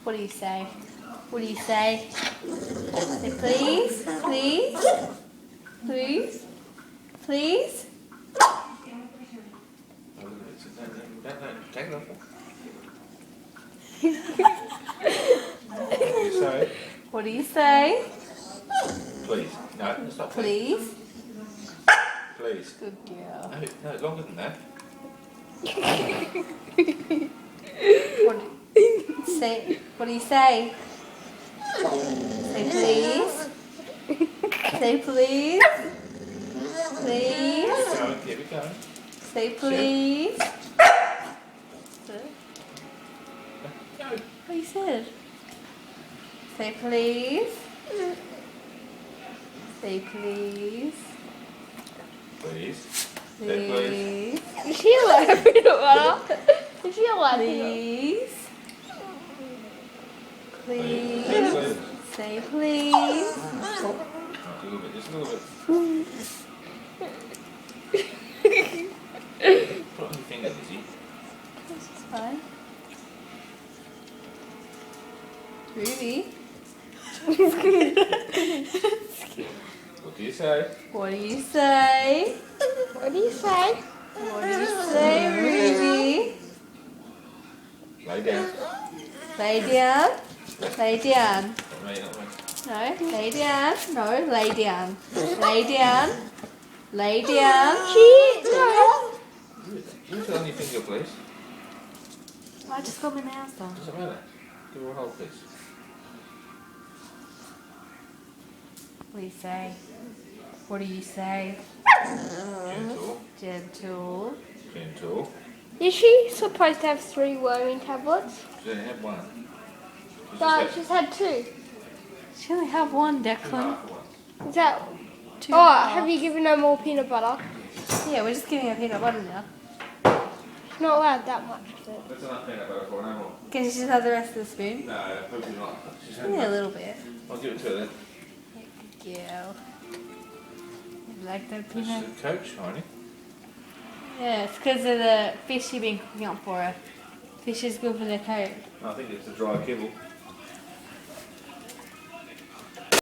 What do you say? What do you say? Say please, please, please, please. Take it off. You say, What do you say? please. No, stop. Please. Please. Good girl. No, longer than that. What do you say? Say please. Say please. Please. Keep going, keep it going. Say please. Go. What you said? Say please. Say please. Please. Say Please. Is she allowed peanut butter? Is she allowed peanut Please. Please. Please. Say please. Just a little bit, just a little bit. Put on your finger, Lizzie. This is fine. Ruby. What do you say? What do you say? What do you say? What do you say, Ruby? Lay down. Lay down. Lay down. Not me, not me. No, lay down. No, lay down. Lay down. Lay down. No. Can you put on your finger, please? I just got my nails done. Doesn't matter. Give her a hold, please. What do you say? What do you say? Gentle. Gentle. Gentle. Is she supposed to have 3 worming tablets? She only had one. No, she's had 2. She only have one, Declan. Half one. Is that... Two Oh, and a half. have you given her more peanut butter? Yeah, we're just giving her peanut butter now. She's not allowed that much of it. That's enough peanut butter for an animal. Can she just have the rest of the spoon? No, probably not. She's had Yeah, a enough. little bit. I'll give it to her then. Good girl. You like that This peanut? is a coach, honey. Yeah, it's because of the fish you've been cooking up for her. Fish is good for the coat. I think it's a dry kibble.